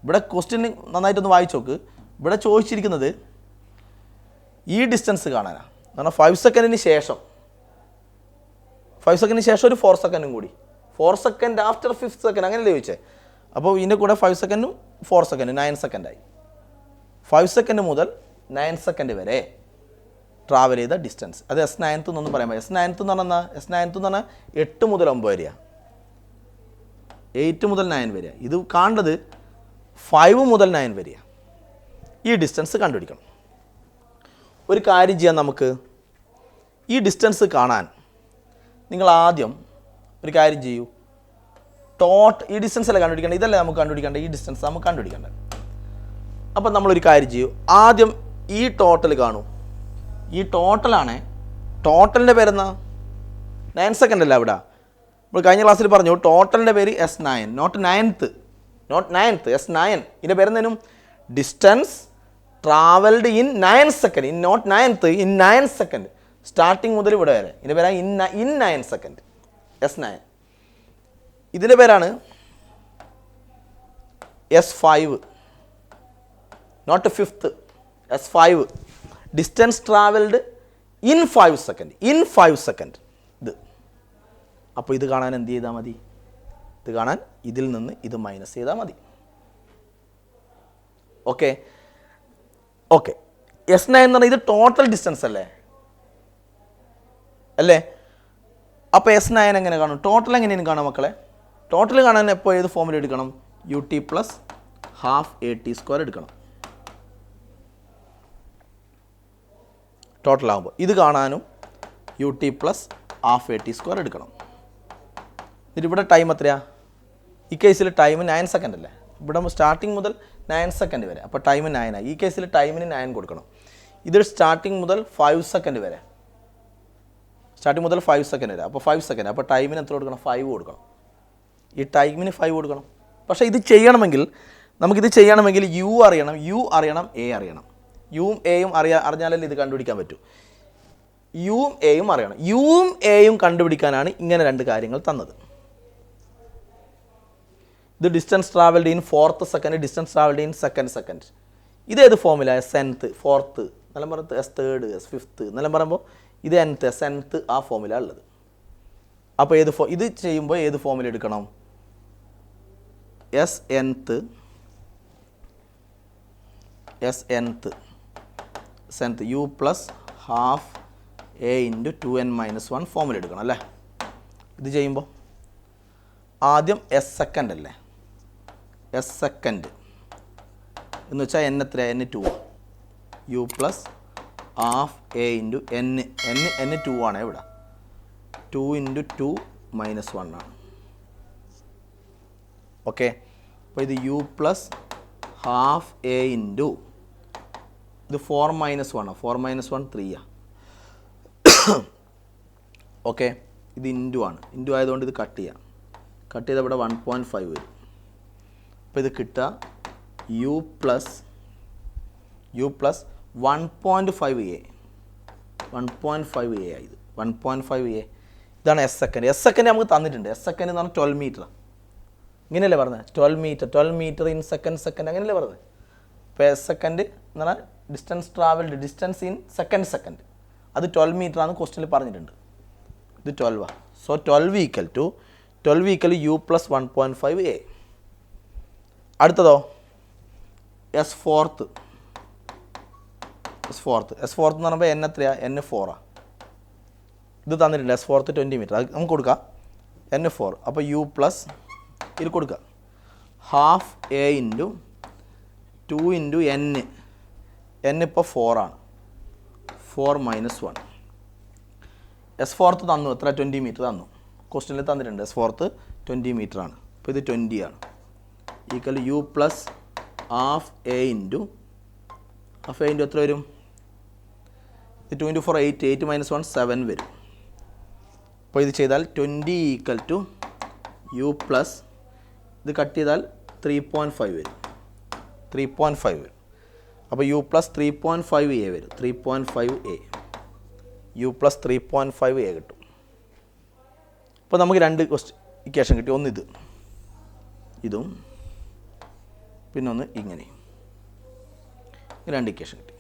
ഇവിടെ ക്വസ്റ്റ്യൻ നന്നായിട്ടൊന്ന് വായിച്ചു നോക്ക്. ഇവിടെ ചോദിച്ചിരിക്കുന്നത് ഈ ഡിസ്റ്റൻസ് കാണാനാണ്. കാരണം 5 സെക്കൻഡിന് ശേഷം ഒരു 4 സെക്കൻഡും കൂടി. 4 സെക്കൻഡ് ആഫ്റ്റർ 5th സെക്കൻഡ് അങ്ങനെയല്ലേ ചോദിച്ചത്. അപ്പോൾ ഇതിൻ്റെ കൂടെ 5 സെക്കൻഡും 4 സെക്കൻഡും 9 സെക്കൻഡായി. 5 സെക്കൻഡ് മുതൽ 9 സെക്കൻഡ് വരെ ട്രാവൽ ചെയ്ത ഡിസ്റ്റൻസ്. അത് S9th എന്നൊന്നും പറയാൻ പറ്റില്ല. S9th എന്ന് പറഞ്ഞാൽ 8 മുതൽ 9 വരെയാണ്. 8 മുതൽ 9 വരെയാണ്. ഇത് കാണേണ്ടത് 5 മുതൽ 9 വരെയാണ്. ഈ ഡിസ്റ്റൻസ് കണ്ടുപിടിക്കണം. ഒരു കാര്യം ചെയ്യാം നമുക്ക്. ഈ ഡിസ്റ്റൻസ് കാണാൻ നിങ്ങൾ ആദ്യം ഒരു കാര്യം ചെയ്യൂ. ഈ ഡിസ്റ്റൻസ് അല്ലേ കണ്ടുപിടിക്കേണ്ടത്. ഇതല്ലേ നമുക്ക് കണ്ടുപിടിക്കേണ്ടത്. ഈ ഡിസ്റ്റൻസ് നമുക്ക് കണ്ടുപിടിക്കേണ്ടത്. അപ്പം നമ്മളൊരു കാര്യം ചെയ്യൂ. ആദ്യം ഈ ടോട്ടൽ കാണൂ. ഈ ടോട്ടലാണ്. ടോട്ടലിൻ്റെ പേരെന്നാ 9 സെക്കൻഡ് അല്ല ഇവിടെ. നമ്മൾ കഴിഞ്ഞ ക്ലാസ്സിൽ പറഞ്ഞു ടോട്ടലിൻ്റെ പേര് S9, നോട്ട് നയൻത്ത് S9. ഇതിൻ്റെ പേരെന്തേനും distance travelled in 9 second, in not 9th, in 9 second. Starting മുതൽ ഇവിടെ വരെ ഇതിൻ്റെ പേരാണ് ഇൻ 9 സെക്കൻഡ്, S9. ഇതിൻ്റെ പേരാണ് S5, not 5th, S5, distance travelled in 5 second, ഇത്. അപ്പോൾ ഇത് കാണാൻ എന്ത് ചെയ്താൽ മതി? ഇത് കാണാൻ ഇതിൽ നിന്ന് ഇത് മൈനസ് ചെയ്താൽ മതി. ഓക്കെ. S9 എന്ന് പറഞ്ഞാൽ ഇത് ടോട്ടൽ ഡിസ്റ്റൻസ് അല്ലേ? അപ്പോൾ S9 എങ്ങനെ കാണും? ടോട്ടൽ എങ്ങനെയാണ് കാണാം മക്കളെ? ടോട്ടൽ കാണാൻ എപ്പോൾ ഏത് ഫോമിൽ എടുക്കണം? UT + ½ AT² എടുക്കണം ടോട്ടൽ ആകുമ്പോൾ. ഇത് കാണാനും UT + ½ AT² എടുക്കണം. എന്നിട്ട് ഇവിടെ ടൈം എത്രയാ? ഈ കേസിൽ ടൈം 9 സെക്കൻഡ് അല്ലേ? ഇവിടെ സ്റ്റാർട്ടിങ് മുതൽ 9 സെക്കൻഡ് വരെ, അപ്പോൾ ടൈം 9 ആയി. ഈ കേസിൽ ടൈമിന് 9 കൊടുക്കണം. ഇത് സ്റ്റാർട്ടിങ് മുതൽ 5 സെക്കൻഡ് വരെ, അപ്പോൾ 5 സെക്കൻഡ്. അപ്പോൾ ടൈമിന് എത്ര കൊടുക്കണം? 5 കൊടുക്കണം. ഈ ടൈമിന് 5 കൊടുക്കണം. പക്ഷേ ഇത് ചെയ്യണമെങ്കിൽ U അറിയണം, A അറിയണം. യും എയും അറിഞ്ഞാലല്ലേ ഇത് കണ്ടുപിടിക്കാൻ പറ്റൂ. യും എയും അറിയണം. യും എയും കണ്ടുപിടിക്കാനാണ് ഇങ്ങനെ 2 കാര്യങ്ങൾ തന്നത്. ഇത് distance travelled in 4th second, distance travelled in 2nd second. ഇതേത് ഫോമില? Nth, 4th, എന്നെല്ലാം പറയുന്നത് S3, S5 എന്നെല്ലാം പറയുമ്പോൾ ഇത് Nth ആ ഫോമില ഉള്ളത്. അപ്പോൾ ഇത് ചെയ്യുമ്പോൾ ഏത് ഫോമിൽ എടുക്കണം? Snth U + ½ A × 2n - 1 ഫോമിൽ എടുക്കണം അല്ലേ? ഇത് ചെയ്യുമ്പോൾ ആദ്യം S സെക്കൻഡ് അല്ലേ? S സെക്കൻഡ് എന്ന് വെച്ചാൽ N എത്ര? N2. U + ½ A × N2 ആണ് ഇവിടെ. 2 × 2 - 1 ആണ്. ഓക്കെ. അപ്പോൾ ഇത് U + ½ A × ഇത് 4 - 1 ആണ്. 4 - 1 3 ആണ്. ഓക്കെ. ഇത് ഇൻറ്റു ആണ്. ഇൻറ്റു ആയതുകൊണ്ട് ഇത് കട്ട് ചെയ്താൽ ഇവിടെ 1.5 വരും. അപ്പോൾ ഇത് കിട്ടുക U + 1.5A. 1.5A ആയത്. 1.5A. ഇതാണ് S സെക്കൻഡ്. S സെക്കൻഡ് നമുക്ക് തന്നിട്ടുണ്ട്. S സെക്കൻഡ് എന്ന് പറഞ്ഞാൽ 12 മീറ്റർ. ഇങ്ങനെയല്ലേ പറഞ്ഞത്? 12 മീറ്റർ ഇൻ സെക്കൻഡ് അങ്ങനെയല്ലേ പറഞ്ഞത്? ഇപ്പോൾ S സെക്കൻഡ് എന്ന് പറഞ്ഞാൽ distance travelled, distance in second. അത് 12 മീറ്റർ ആണ് ക്വസ്റ്റ്യനിൽ പറഞ്ഞിട്ടുണ്ട്. ഇത് 12 ആണ്. So 12 = U + 1.5A. അടുത്തതോ S4th എന്ന് പറയുമ്പോൾ N എത്രയാ? N4 ആണ്. ഇത് തന്നിട്ടുണ്ട്. S4th 20 metre. അത് നമുക്ക് കൊടുക്കാം N4. അപ്പോൾ U + ഇത് കൊടുക്കുക ½ A × 2 × N ഇപ്പോൾ 4 ആണ്. 4 - 1. S4th തന്നു. എത്ര? 20 മീറ്റർ തന്നു. ക്വസ്റ്റ്യനിൽ തന്നിട്ടുണ്ട്. S4th 20 മീറ്റർ ആണ്. അപ്പോൾ ഇത് 20 ആണ്. = U + ½ A × എത്ര വരും? ഇത് 2 × 4 8, 8 - 1 7 വരും. അപ്പോൾ ഇത് ചെയ്താൽ 20 = U + ഇത് കട്ട് ചെയ്താൽ 3.5 വരും. 3.5 വരും. അപ്പോൾ U + 3.5A വരും. 3.5A. U + 3.5A കിട്ടും. അപ്പോൾ നമുക്ക് 2 ഇക്വേഷൻ കിട്ടി. ഒന്ന് ഇതും പിന്നെ ഒന്ന് ഇങ്ങനെ. 2 ഇക്വേഷൻ കിട്ടി.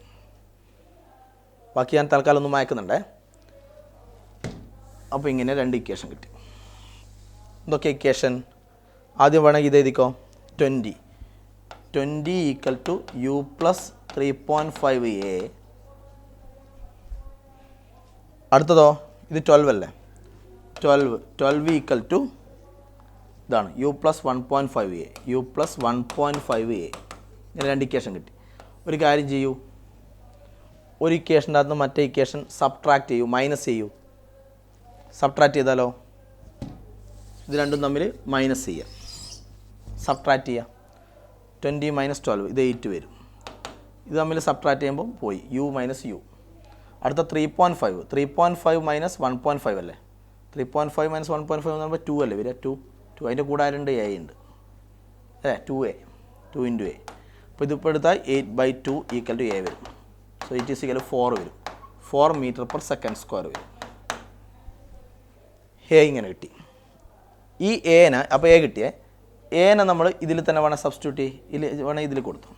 ബാക്കി ഞാൻ തൽക്കാലം ഒന്ന് മായ്ക്കുന്നുണ്ടേ. അപ്പോൾ ഇങ്ങനെ 2 ഇക്വേഷൻ കിട്ടി. എന്തൊക്കെ ഇക്വേഷൻ? ആദ്യം വേണമെങ്കിൽ ഇത് എഴുതിക്കോ. 20 = U + 3.5A. അടുത്തതോ ഇത് 12 അല്ലേ? 12 = ഇതാണ് U + 1.5A. U + 1.5A. ഇങ്ങനെ 2 ഇക്വേഷൻ കിട്ടി. ഒരു കാര്യം ചെയ്യൂ, ഒരു ഇക്വേഷൻ്റെ അകത്ത് മറ്റേ ഇക്വേഷൻ സബ്ട്രാക്ട് ചെയ്യൂ, മൈനസ് ചെയ്യൂ. സബ്ട്രാക്ട് ചെയ്താലോ? ഇത് രണ്ടും തമ്മിൽ മൈനസ് ചെയ്യുക, സബ്ട്രാക്ട് ചെയ്യുക. 20 - 12 ഇത് 8 വരും. ഇത് തമ്മിൽ സബ്ട്രാക്ട് ചെയ്യുമ്പോൾ പോയി U - U. അടുത്ത 3.5 - 1.5 അല്ലേ? 3.5 മൈനസ് 1.5 എന്ന് പറയുമ്പോൾ 2 അല്ലേ വരിക, 2 അതിൻ്റെ കൂടെ ആരുണ്ട്, എ ഉണ്ട് അല്ലേ, 2a 2 ഇൻറ്റു എ. അപ്പോൾ ഇതിപ്പോൾ എടുത്താൽ 8/2 ഈക്വൽ ടു എ വരും. സോ ഇറ്റ് ഈസ് ഈക്വൽ 4 വരും, 4 മീറ്റർ പെർ സെക്കൻഡ് സ്ക്വയർ വരും. എ ഇങ്ങനെ കിട്ടി. ഈ എനെ അപ്പോൾ എ കിട്ടിയേ, എനെ നമ്മൾ ഇതിൽ തന്നെ വേണം സബ്സ്റ്റിറ്റ്യൂട്ട് വേണം ഇതിൽ കൊടുത്തു,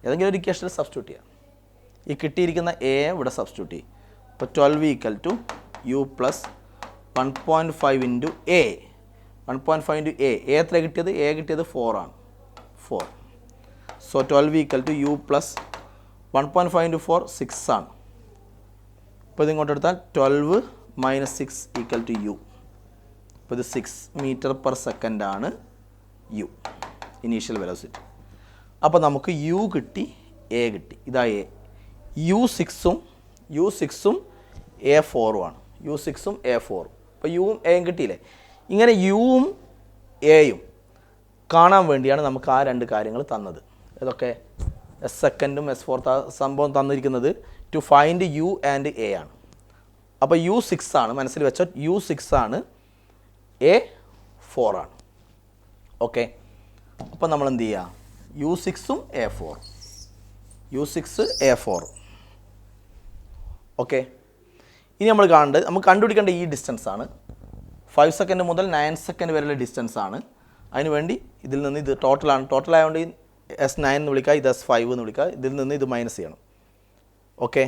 ഏതെങ്കിലും ഒരു ഇക്വേഷനിൽ സബ്സ്റ്റിറ്റ്യൂട്ട് ചെയ്യാം. ഈ കിട്ടിയിരിക്കുന്ന എ ഇവിടെ സബ്സ്റ്റിറ്റ്യൂട്ട് ചെയ്യും. അപ്പോൾ 12 equal to u plus 1.5 into a. 1.5 into a എത്ര കിട്ടിയത്, എ കിട്ടിയത് 4 ആണ്, 4. So 12 equal to u plus 1.5 into 4 6 ആണ്. അപ്പോൾ ഇത് ഇങ്ങോട്ട് എടുത്താൽ 12 മൈനസ് 6 ഈക്വൽ ടു യു. അപ്പോൾ ഇത് 6 മീറ്റർ പെർ സെക്കൻഡ് ആണ് യു, ഇനീഷ്യൽ വെലോസിറ്റി. അപ്പോൾ നമുക്ക് യു കിട്ടി, എ കിട്ടി. ഇതാ എ. U6ഉം A4ഉം ആണ്. U6ഉം A4ഉം. അപ്പോൾ യുവും എയും കിട്ടിയില്ലേ. ഇങ്ങനെ യുവും എയും കാണാൻ വേണ്ടിയാണ് നമുക്ക് ആ രണ്ട് കാര്യങ്ങൾ തന്നത്. ഇതൊക്കെ എസ് സെക്കൻഡും S4 സംഭവം തന്നിരിക്കുന്നത് to find u and a ആണ്. അപ്പോൾ U6 ആണ്, മനസ്സിൽ വെച്ചാൽ U6 ആണ്, A4 ആണ്. ഓക്കെ, അപ്പോൾ നമ്മൾ എന്ത് ചെയ്യുക, U6ഉം A4, U6 A4. ഓക്കെ, ഇനി നമ്മൾ കാണേണ്ടത്, നമുക്ക് കണ്ടുപിടിക്കേണ്ട ഈ ഡിസ്റ്റൻസ് ആണ്. 5 സെക്കൻഡ് മുതൽ 9 സെക്കൻഡ് വരെയുള്ള ഡിസ്റ്റൻസ് ആണ്. അതിന് വേണ്ടി ഇതിൽ നിന്ന് ഇത് ടോട്ടലാണ്, ടോട്ടൽ ആയതുകൊണ്ട് S9 എന്ന് വിളിക്കുക, ഇത് S5 എന്ന് വിളിക്കുക, ഇതിൽ നിന്ന് ഇത് മൈനസ് ചെയ്യണം. ഓക്കെ,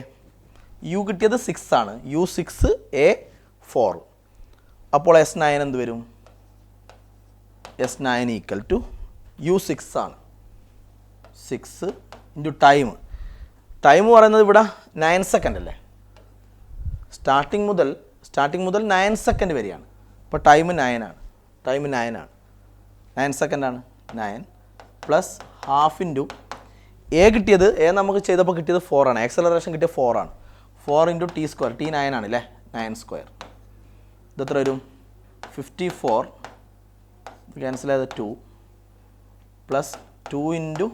യു കിട്ടിയത് 6 ആണ്, U6 A4. അപ്പോൾ S9 എന്ത് വരും, S9 ഈക്വൽ ടു U6 ആണ്, 6 ഇൻറ്റു ടൈം. ടൈം പറയുന്നത് ഇവിടെ 9 സെക്കൻഡ് അല്ലേ, സ്റ്റാർട്ടിങ് മുതൽ 9 സെക്കൻഡ് വരെയാണ്. അപ്പോൾ ടൈം 9 ആണ്, 9 സെക്കൻഡാണ്. 9 പ്ലസ് ഹാഫ് ഇൻറ്റു എ കിട്ടിയത്, എ നമുക്ക് ചെയ്തപ്പോൾ കിട്ടിയത് 4 ആണ്, ആക്സലറേഷൻ കിട്ടിയത് 4 ആണ്. 4 ഇൻറ്റു ടി സ്ക്വയർ, ടി 9 ആണ് അല്ലേ, 9 സ്ക്വയർ. ഇതെത്ര വരും, 54 ക്യാൻസൽ ചെയ്ത 2 പ്ലസ് 2 ഇൻറ്റു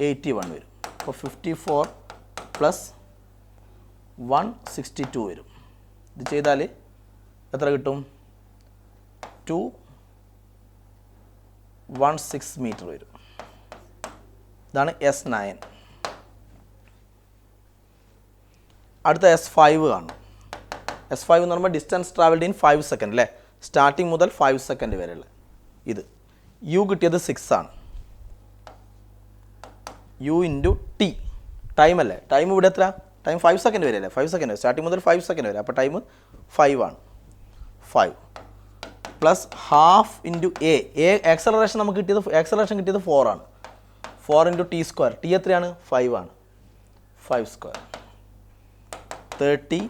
81 വരും. അപ്പോൾ 54 പ്ലസ് 162 വരും. ഇത് ചെയ്താൽ എത്ര കിട്ടും, 216 മീറ്റർ വരും. ഇതാണ് S9. അടുത്ത S5 കാണും. S5 എന്ന് പറയുമ്പോൾ ഡിസ്റ്റൻസ് ട്രാവൽഡ് ഇൻ 5 സെക്കൻഡ് അല്ലേ, സ്റ്റാർട്ടിങ് മുതൽ 5 സെക്കൻഡ് വരെയുള്ള ഇത്. യു കിട്ടിയത് 6 ആണ്, യു ഇൻറ്റു ടി, ടൈം അല്ലേ, ടൈം ഇവിടെ എത്ര, ടൈം 5 സെക്കൻഡ് വരെ അല്ലേ, 5 സെക്കൻഡ് സ്റ്റാർട്ടിങ് മുതൽ 5 സെക്കൻഡ് വരെ. അപ്പോൾ ടൈം 5 ആണ്, 5 plus half into A. Acceleration നമുക്ക് കിട്ടിയത് 4 ആണ്, 4 ഇൻറ്റു ടി സ്ക്വയർ, ടി എത്രയാണ്, 5 ആണ്, 5 സ്ക്വയർ. 30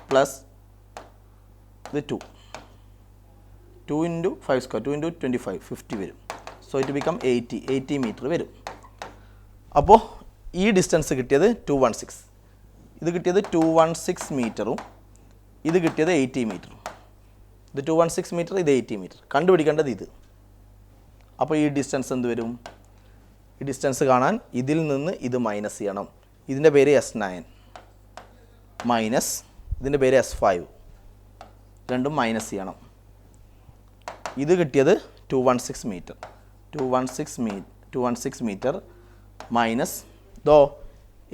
പ്ലസ് ഇത് 2 ഇൻറ്റു 5 സ്ക്വയർ, 2 ഇൻറ്റു 25, 50 വരും. സോ ഇറ്റ് ബിക്കം 80 മീറ്റർ വരും. അപ്പോൾ ഈ ഡിസ്റ്റൻസ് കിട്ടിയത് 216, ഇത് കിട്ടിയത് 216 മീറ്ററും ഇത് കിട്ടിയത് 80 മീറ്ററും. ഇത് 216 മീറ്റർ, ഇത് 80 മീറ്റർ. കണ്ടുപിടിക്കേണ്ടത് ഇത്. അപ്പോൾ ഈ ഡിസ്റ്റൻസ് എന്ത് വരും, ഈ ഡിസ്റ്റൻസ് കാണാൻ ഇതിൽ നിന്ന് ഇത് മൈനസ് ചെയ്യണം. ഇതിൻ്റെ പേര് S9 മൈനസ് ഇതിൻ്റെ പേര് S5, രണ്ടും മൈനസ് ചെയ്യണം. ഇത് കിട്ടിയത് 216 മീറ്റർ, 216 മീറ്റർ മൈനസ്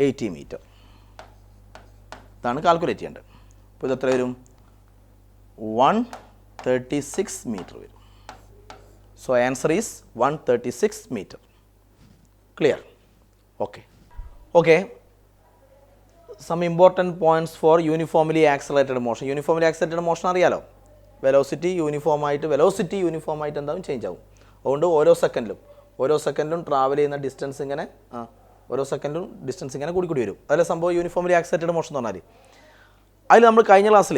80 മീറ്റർ. ഇതാണ് കാൽക്കുലേറ്റ് ചെയ്യേണ്ടത്. അപ്പോൾ ഇത് എത്ര വരും, 136 മീറ്റർ വരും. So answer is 136 metre. Clear? Okay. Some important points for uniformly accelerated motion. Uniformly accelerated motion അറിയാലോ, വെലോസിറ്റി യൂണിഫോം ആയിട്ട് എന്താവും, ചേഞ്ച് ആവും. അതുകൊണ്ട് ഓരോ സെക്കൻഡിലും ട്രാവൽ ചെയ്യുന്ന ഡിസ്റ്റൻസ് ഇങ്ങനെ കൂടി വരും. അതല്ല സംഭവം യൂണിഫോംലി ആക്സലറേറ്റഡ് മോഷൻ എന്ന് പറഞ്ഞാൽ. അതിൽ നമ്മൾ കഴിഞ്ഞ ക്ലാസ്സിൽ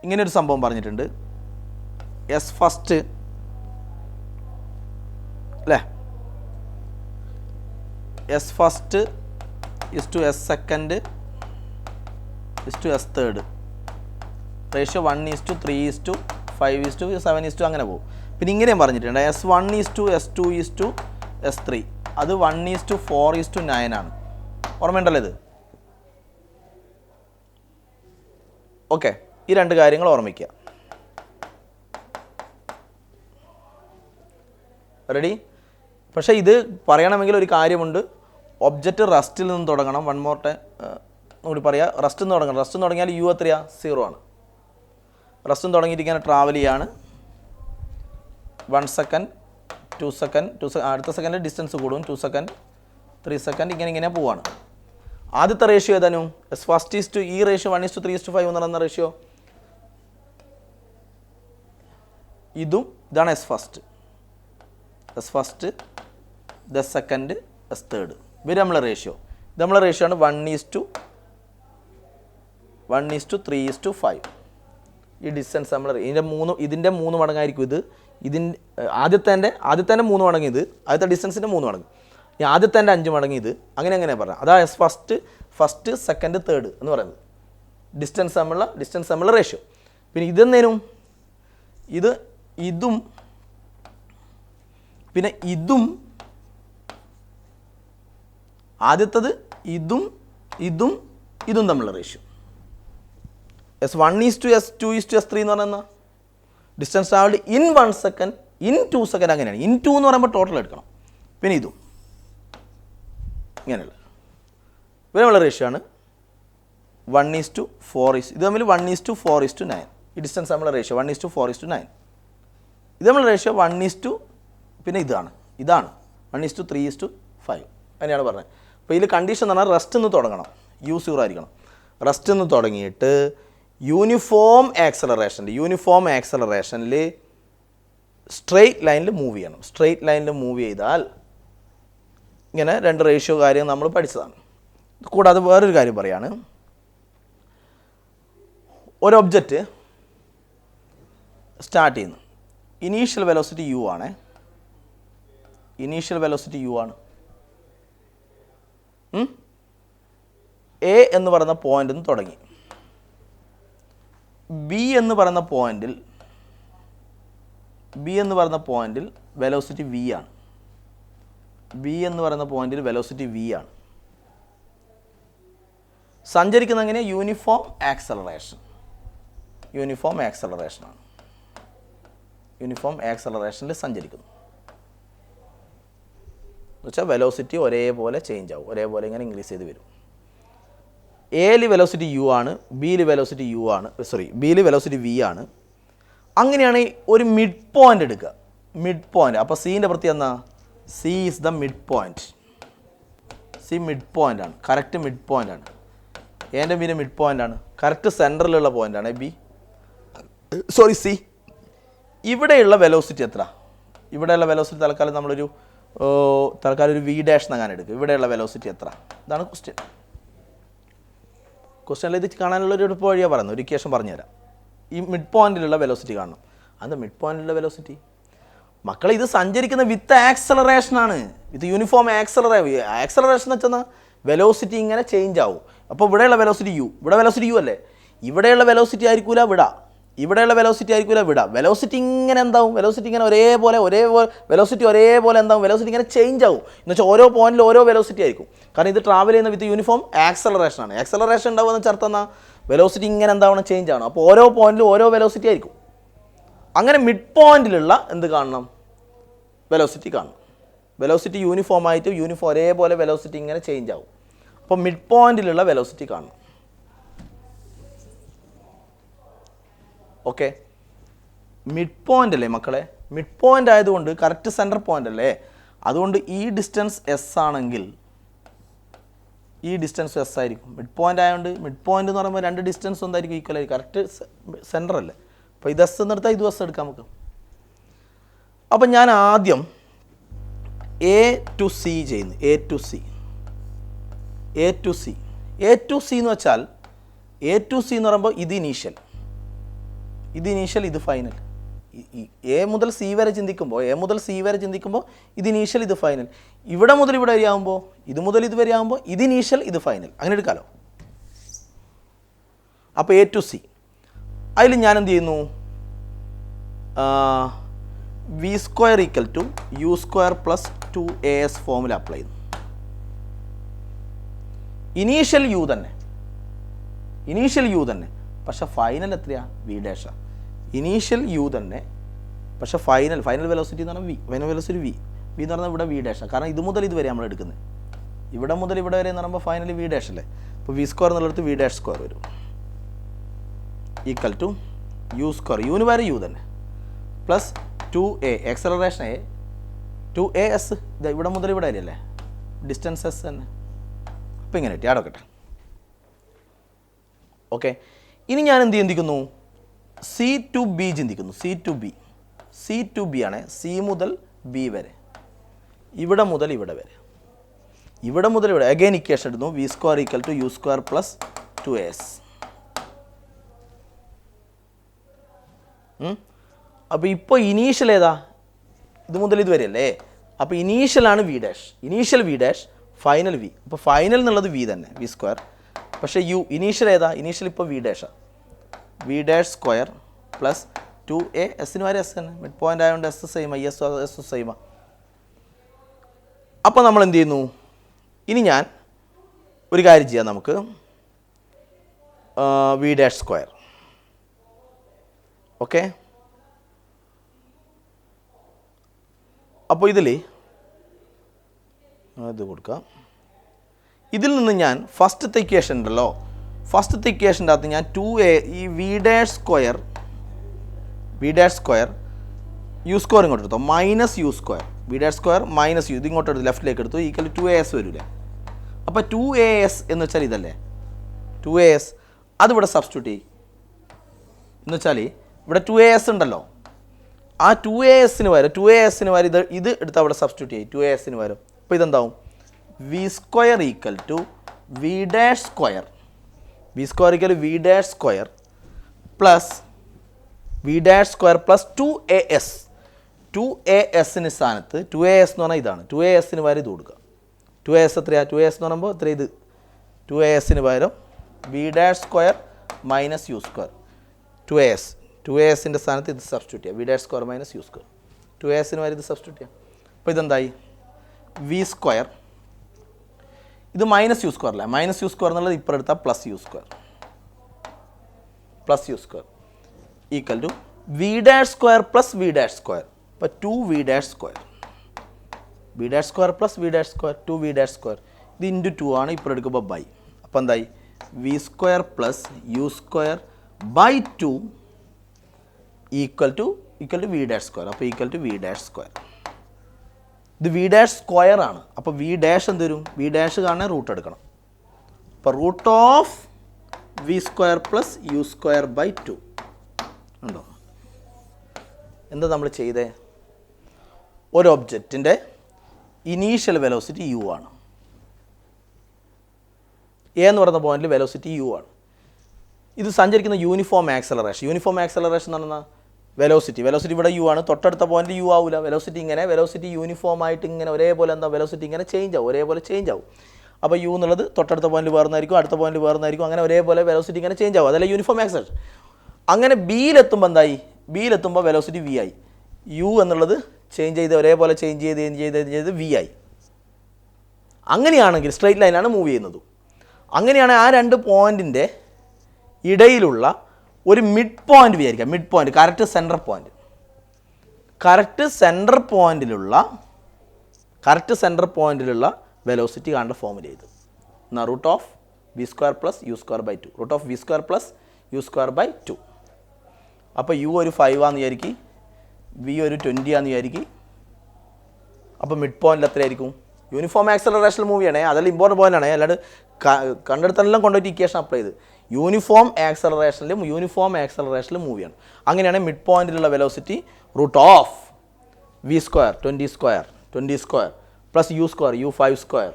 ഇങ്ങനെയൊരു സംഭവം പറഞ്ഞിട്ടുണ്ട്, എസ് ഫസ്റ്റ് അല്ലേ, S first is to S second is to S third, ratio 1:3:5:7 അങ്ങനെ പോകും. പിന്നെ ഇങ്ങനെയും പറഞ്ഞിട്ടുണ്ട്, S1:S2:S3, അത് 1:4:9 ആണ്. ഓർമ്മയുണ്ടല്ലോ ഇത്? ഓക്കെ, ഈ രണ്ട് കാര്യങ്ങൾ ഓർമ്മിക്കുക. റെഡി? പക്ഷേ ഇത് പറയണമെങ്കിൽ ഒരു കാര്യമുണ്ട്. ഒബ്ജക്റ്റ് റസ്റ്റിൽ നിന്ന് തുടങ്ങണം. വൺ മോർ ടൈം കൂടി പറയാം. റസ്റ്റിൽ നിന്ന് തുടങ്ങണം. റസ്റ്റിൽ നിന്ന് തുടങ്ങിയാൽ യു എത്രയാണ്? 0 ആണ്. റസ്റ്റിൽ നിന്ന് തുടങ്ങിയിട്ട് ഇങ്ങനെ ട്രാവൽ ചെയ്യാണ്. 1 സെക്കൻഡ്, 2 സെക്കൻഡ്, അടുത്ത സെക്കൻഡ് ഡിസ്റ്റൻസ് കൂടും. 2 സെക്കൻഡ്, 3 സെക്കൻഡ്, ഇങ്ങനെ പോവാണ്. ആദ്യത്തെ റേഷ്യോ ഏതാനു? എസ് ഫസ്റ്റ് ഈസ് ടു ഈ റേഷ്യോ 1:3:5 എന്ന് പറയുന്ന റേഷ്യോ. ഇതാണ് S first, the second, S third. ഇവർ നമ്മളെ റേഷ്യോ. ഇത് നമ്മളെ റേഷ്യോ ആണ് 1:3:5. ഈ ഡിസ്റ്റൻസ് നമ്മൾ ഇതിൻ്റെ 3 മടങ്ങായിരിക്കും ഇത്. ആദ്യത്തെ 3 മടങ്ങ് ഇത്, ആദ്യത്തെ ഡിസ്റ്റൻസിൻ്റെ 3 മടങ്ങ്. ഇനി ആദ്യത്തെ 5 മടങ്ങ് ഇത്. അങ്ങനെ പറയാം. അതാ എസ് ഫസ്റ്റ് സെക്കൻഡ് തേർഡ് എന്ന് പറയുന്നത് ഡിസ്റ്റൻസ് തമ്മിലുള്ള റേഷ്യോ. പിന്നെ ഇതെന്തേനും ഇതും പിന്നെ ഇതും ആദ്യത്തത് ഇതും തമ്മിലുള്ള റേഷ്യോ. S1:S2:S3 എന്ന് പറയുന്ന distance travelled in 1 second, in 2 second. അങ്ങനെയാണ്. ഇൻ 2 എന്ന് പറയുമ്പോൾ ടോട്ടൽ എടുക്കണം. പിന്നെ ഇതും ഇങ്ങനെയുള്ള ഇവരുള്ള റേഷ്യോ ആണ് 1:4. ഇത് തമ്മിൽ 1:4:9. ഈ ഡിസ്റ്റൻസ് നമ്മളെ റേഷ്യോ 1:4:9. ഇത് നമ്മളെ റേഷ്യോ പിന്നെ ഇതാണ് 1:3:5. അങ്ങനെയാണ് പറഞ്ഞത്. അപ്പോൾ ഇതിൽ കണ്ടീഷൻ എന്ന് പറഞ്ഞാൽ റെസ്റ്റ് നിന്ന് തുടങ്ങണം. U0 ആയിരിക്കണം. റെസ്റ്റ് നിന്ന് തുടങ്ങിയിട്ട് യൂണിഫോം ആക്സലറേഷനിൽ സ്ട്രെയിറ്റ് ലൈനിൽ മൂവ് ചെയ്യണം. സ്ട്രെയിറ്റ് ലൈനിൽ മൂവ് ചെയ്താൽ ഇങ്ങനെ 2 റേഷ്യോ കാര്യം നമ്മൾ പഠിച്ചതാണ്. കൂടാതെ വേറൊരു കാര്യം പറയാണ്. ഒരു ഒബ്ജക്റ്റ് സ്റ്റാർട്ട് ചെയ്യുന്നു. ഇനീഷ്യൽ വെലോസിറ്റി u ആണ്. എ എന്ന് പറയുന്ന പോയിന്റിൽ നിന്ന് തുടങ്ങി. ബി എന്ന് പറയുന്ന പോയിന്റിൽ വെലോസിറ്റി v ആണ്. സഞ്ചരിക്കുന്ന എങ്ങനെ? യൂണിഫോം ആക്സലറേഷനിൽ സഞ്ചരിക്കുന്നു എന്നുവെച്ചാൽ വെലോസിറ്റി ഒരേപോലെ ചേഞ്ച് ആവും. ഒരേപോലെ ഇങ്ങനെ ഇൻക്രീസ് ചെയ്ത് വരും. എയിൽ വെലോസിറ്റി u ആണ്, ബിയിൽ വെലോസിറ്റി v ആണ്. അങ്ങനെയാണ് ഒരു മിഡ് പോയിൻ്റ് എടുക്കുക. അപ്പോൾ സീൻ്റെ പ്രത്യേകത എന്നാ? C is the mid point. ആണ്. കറക്റ്റ് മിഡ് പോയിൻ്റ് ആണ്. എൻ്റെ ബിൻ്റെ മിഡ് പോയിൻ്റ് ആണ്. കറക്റ്റ് സെൻറ്ററിലുള്ള പോയിൻ്റാണ് സി. ഇവിടെയുള്ള വെലോസിറ്റി എത്ര? ഇവിടെയുള്ള വെലോസിറ്റി തൽക്കാലം നമ്മളൊരു v' എന്നങ്ങനെ എടുക്കുക. ഇവിടെയുള്ള വെലോസിറ്റി എത്ര? ഇതാണ് ക്വസ്റ്റ്യനിൽ ഇത് കാണാനുള്ളൊരു വഴിയാണ് പറയുന്നത്. ഒരു ഇക്വേഷൻ പറഞ്ഞുതരാം. ഈ മിഡ് പോയിന്റിലുള്ള വെലോസിറ്റി കാണണം. അത് മിഡ് പോയിന്റിലുള്ള വെലോസിറ്റി മക്കളെ ഇത് സഞ്ചരിക്കുന്ന വിത്ത് ആക്സലറേഷൻ ആണ്. വിത്ത് യൂണിഫോം ആക്സലറേഷൻ എന്ന് വെച്ചാൽ വെലോസിറ്റി ഇങ്ങനെ ചേഞ്ച് ആവും. അപ്പോൾ ഇവിടെയുള്ള വെലോസിറ്റി ഇവിടെ വെലോസിറ്റി അല്ലേ? ഇവിടെയുള്ള വെലോസിറ്റി ആയിരിക്കില്ല വിട. വെലോസിറ്റി ഇങ്ങനെ എന്താവും? വെലോസിറ്റി ഇങ്ങനെ ഒരേപോലെ എന്താവും? വെലോസിറ്റി ഇങ്ങനെ ചേഞ്ച് ആവും. എന്ന് വെച്ചാൽ ഓരോ പോയിന്റിലും ഓരോ വെലോസിറ്റി ആയിരിക്കും. കാരണം ഇത് ട്രാവൽ ചെയ്യുന്ന വിത്ത് യൂണിഫോം ആക്സലറേഷൻ ആണ്. ആക്സലറേഷൻ ഉണ്ടാവുക എന്ന് വെച്ചാൽ എന്നാൽ വെലോസിറ്റി ഇങ്ങനെ എന്താവണം? ചേഞ്ച് ആവണം. അപ്പോൾ ഓരോ പോയിന്റിലും ഓരോ വെലോസിറ്റി ആയിരിക്കും. അങ്ങനെ മിഡ് പോയിന്റിലുള്ള എന്ത് കാണണം? വെലോസിറ്റി കാണണം. വെലോസിറ്റി യൂണിഫോം ഒരേപോലെ വെലോസിറ്റി ഇങ്ങനെ ചേഞ്ച് ആവും. അപ്പോൾ മിഡ് പോയിന്റിലുള്ള വെലോസിറ്റി കാണണം. ഓക്കെ, മിഡ് പോയിന്റ് അല്ലേ മക്കളെ? മിഡ് പോയിന്റ് ആയതുകൊണ്ട് കറക്റ്റ് സെൻറ്റർ പോയിന്റ് അല്ലേ? അതുകൊണ്ട് ഈ ഡിസ്റ്റൻസ് എസ് ആണെങ്കിൽ ഈ ഡിസ്റ്റൻസ് എസ് ആയിരിക്കും. മിഡ് പോയിന്റ് ആയതുകൊണ്ട് മിഡ് പോയിന്റ് എന്ന് പറയുമ്പോൾ 2 ഡിസ്റ്റൻസ് എന്തായിരിക്കും? ഈക്വൽ ആയിരിക്കും. കറക്റ്റ് സെൻറ്റർ അല്ലേ? അപ്പോൾ ഇത് എസ് എന്നെടുത്താൽ ഇത് എസ് എടുക്കാം നമുക്ക്. അപ്പം ഞാൻ ആദ്യം എ ടു സി ചെയ്യുന്നു. എ ടു സി എന്ന് വെച്ചാൽ എന്ന് പറയുമ്പോൾ ഇത് ഇനീഷ്യൽ, ഇത് ഫൈനൽ. എ മുതൽ സി വരെ ചിന്തിക്കുമ്പോൾ ഇത് ഇനീഷ്യൽ, ഇത് ഫൈനൽ. ഇവിടെ മുതൽ ഇവിടെ വരെയാകുമ്പോൾ ഇത് മുതൽ ഇത് വരെയാകുമ്പോൾ ഇത് ഇനീഷ്യൽ, ഇത് ഫൈനൽ. അങ്ങനെ എടുക്കാമല്ലോ. അപ്പോൾ എ ടു സി അതിൽ ഞാൻ എന്ത് ചെയ്യുന്നു? v² = u² + 2as formula apply ചെയ്യുന്നു. ഇനീഷ്യൽ യു തന്നെ പക്ഷേ ഫൈനൽ എത്രയാണ്? വി ഡാഷാണ്. ഇനീഷ്യൽ യു തന്നെ, പക്ഷേ ഫൈനൽ വെലോസിറ്റി എന്ന് പറഞ്ഞാൽ വി. ഫൈനൽ വെലോസിറ്റി വി എന്ന് പറഞ്ഞാൽ ഇവിടെ വി ഡാഷാണ്. കാരണം ഇത് മുതൽ ഇതുവരെ നമ്മൾ എടുക്കുന്നത്, ഇവിടെ മുതൽ ഇവിടെ വരെ എന്ന് പറയുമ്പോൾ ഫൈനലി വി ഡാഷ് അല്ലേ. അപ്പോൾ വി സ്ക്വയർ എന്നുള്ളിടത്ത് വി ഡാഷ് സ്ക്വയർ വരും ഈക്വൽ ടു യു സ്ക്വയർ, യുവിന് വരെ യു തന്നെ, plus 2a acceleration A 2as, ഇത് ഇവിടെ മുതൽ ഇവിടെ വരെയല്ലേ, ഡിസ്റ്റൻസ് എസ് തന്നെ. അപ്പോൾ ഇങ്ങനെ കിട്ടി, ആടൊക്കെ. ഓക്കെ, ഇനി ഞാൻ എന്ത് ചിന്തിക്കുന്നു? സി ടു ബി ചിന്തിക്കുന്നു. സി ടു ബി ആണ് സി മുതൽ ബി വരെ, ഇവിടെ മുതൽ ഇവിടെ വരെ, ഇവിടെ മുതൽ ഇവിടെ. അഗൈൻ ഇക്വേഷൻ ഇടുന്നു, v square equal to u square plus 2as. അപ്പോൾ ഇപ്പോൾ ഇനീഷ്യൽ ഏതാ? ഇത് മുതൽ ഇതുവരെ അല്ലേ. അപ്പോൾ ഇനീഷ്യലാണ് V dash, initial V dash, final V. അപ്പോൾ ഫൈനൽ എന്നുള്ളത് വി തന്നെ, വി സ്ക്വയർ. പക്ഷേ യു ഇനീഷ്യൽ ഏതാ? ഇനീഷ്യൽ ഇപ്പോൾ വി ഡാഷാണ്, V dash square plus 2a. എസിന് വരെ എസ് തന്നെ, മിഡ് പോയിൻ്റ് ആയതുകൊണ്ട് എസ് സെയിം, എസ് സെയിമാ. അപ്പോൾ നമ്മൾ എന്ത് ചെയ്യുന്നു? ഇനി ഞാൻ ഒരു കാര്യം ചെയ്യാം, നമുക്ക് വി ഡാഷ് സ്ക്വയർ. ഓക്കെ, അപ്പോൾ ഇതിൽ ഇത് കൊടുക്കാം. ഇതിൽ നിന്ന് ഞാൻ ഫസ്റ്റത്തെ ഇക്വേഷൻ ഉണ്ടല്ലോ, ഫസ്റ്റത്തെ ഇക്വേഷൻ്റെ അകത്ത് ഞാൻ 2a ഈ v dash square u square ഇങ്ങോട്ട് എടുത്തോ, minus u square, V dash square minus u, ഇത് ഇങ്ങോട്ട് എടുത്ത് ലെഫ്റ്റിലേക്ക് എടുത്തു, ഈക്വൽ 2as വരില്ലേ. അപ്പോൾ 2as എന്ന് വെച്ചാൽ ഇതല്ലേ, 2as, അതിവിടെ സബ്സ്റ്റിറ്റ്യൂട്ട് ചെയ്യും. എന്ന് വെച്ചാൽ ഇവിടെ 2as ഉണ്ടല്ലോ, ആ 2asന് വരും ഇത് എടുത്ത് അവിടെ സബ്സ്റ്റിറ്റ്യൂട്ട് ചെയ്യും, 2asന് വരും. അപ്പോൾ ഇതെന്താവും? V square equal to V dash square, plus V dash square plus 2as. 2asന് സ്ഥാനത്ത് 2as എന്ന് പറഞ്ഞാൽ ഇതാണ്, 2asന് പകരം ഇത് കൊടുക്കുക. 2as എത്രയാണ്? 2as എന്ന് പറയുമ്പോൾ എത്ര? ഇത് 2asന് പകരം V dash square minus u square, 2asൻ്റെ സ്ഥാനത്ത് ഇത് സബ്സ്റ്റിറ്റ്യൂട്ട് ചെയ്യുക, V dash square minus u square, 2asന് പകരം ഇത് സബ്സ്റ്റിറ്റ്യൂട്ട് ചെയ്യാം. അപ്പോൾ ഇതെന്തായി? വി സ്ക്വയർ, ഇത് മൈനസ് യു സ്ക്വയർ അല്ലേ, മൈനസ് യു സ്ക്വയർ എന്നുള്ളത് ഇപ്പോൾ എടുത്താൽ plus u square equal to V dash square plus V dash square. അപ്പോൾ 2 V dash square, V dash square plus V dash square, 2 V dash square, ഇത് into 2 ആണ്, ഇപ്പോൾ എടുക്കുമ്പോൾ by. അപ്പോൾ എന്തായി? V square plus u square by 2 equal to V dash square. അപ്പോൾ equal to V dash square. ഇത് V dash square ആണ്. അപ്പോൾ വി ഡാഷ് എന്ത് വരും? വി ഡാഷ് കാണാൻ റൂട്ട് എടുക്കണം. അപ്പോൾ root of V square plus u square by 2 ഉണ്ടോ? എന്താ നമ്മൾ ചെയ്തേ? ഒരു ഒബ്ജക്റ്റിൻ്റെ ഇനീഷ്യൽ വെലോസിറ്റി യു ആണ്, എ എന്ന് പറയുന്ന പോയിന്റിൽ വെലോസിറ്റി യു ആണ്. ഇത് സഞ്ചരിക്കുന്ന യൂണിഫോം ആക്സലറേഷൻ എന്ന് പറഞ്ഞാൽ വെലോസിറ്റി ഇവിടെ യു ആണ്, തൊട്ടടുത്ത പോയിന്റ് യു ആവില്ല. വെലോസിറ്റി യൂണിഫോം ആയിട്ട് ഇങ്ങനെ ഒരേപോലെ വെലോസിറ്റി ഇങ്ങനെ ചേഞ്ച് ആവും. അപ്പോൾ യു എന്നുള്ളത് തൊട്ടടുത്ത പോയിന്റ് വേർന്നായിരിക്കും, അടുത്ത പോയിന്റ് വേർന്നായിരിക്കും, അങ്ങനെ ഒരേപോലെ വെലോസിറ്റി ഇങ്ങനെ ചേഞ്ച് ആവും. അതല്ല യൂണിഫോം ആക്സലറേഷൻ. അങ്ങനെ ബിയിലെത്തുമ്പോൾ എന്തായി? ബിയിലെത്തുമ്പോൾ വെലോസിറ്റി വി ആയി, യു എന്നുള്ളത് ഒരേപോലെ ചേഞ്ച് ചെയ്ത് വി ആയി. അങ്ങനെയാണെങ്കിൽ സ്ട്രെയിറ്റ് ലൈനാണ് മൂവ് ചെയ്യുന്നത്. അങ്ങനെയാണെങ്കിൽ ആ രണ്ട് പോയിന്റിൻ്റെ ഇടയിലുള്ള ഒരു മിഡ് പോയിന്റ് വിചാരിക്കാം, മിഡ് പോയിന്റ്, കറക്റ്റ് സെൻറ്റർ പോയിന്റിലുള്ള വെലോസിറ്റി കാണേണ്ട ഫോമുല ചെയ്തു. എന്നാൽ root of V square plus u square by 2. അപ്പോൾ യു ഒരു 5 ആണെന്ന് വിചാരിക്കും, വി ഒരു 20 ആണെന്ന് വിചാരിക്കും. അപ്പോൾ മിഡ് പോയിന്റിൽ എത്രയായിരിക്കും? യൂണിഫോം ആക്സലറേഷൻ മൂവ് ചെയ്യണേ, അതെല്ലാം ഇമ്പോർട്ടൻറ്റ് പോയിന്റ് ആണ്. അല്ലാണ്ട് കണ്ടെടുത്തെല്ലാം കൊണ്ടുപോയിട്ട് ഇക്വേഷൻ അപ്ലൈ ചെയ്ത് യൂണിഫോം ആക്സലറേഷനിൽ മൂവ് ചെയ്യണം. അങ്ങനെയാണെങ്കിൽ മിഡ് പോയിന്റിലുള്ള velocity root of V square 20 plus u square 5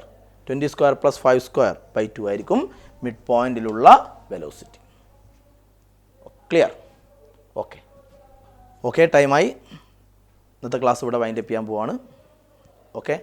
20 plus 5 by 2 ആയിരിക്കും മിഡ് പോയിന്റിലുള്ള വെലോസിറ്റി. ക്ലിയർ? ഓക്കെ, ടൈമായി. ഇന്നത്തെ ക്ലാസ് ഇവിടെ വൈൻഡ് അപ്പ് ചെയ്യാൻ പോവാണ്. ഓക്കെ.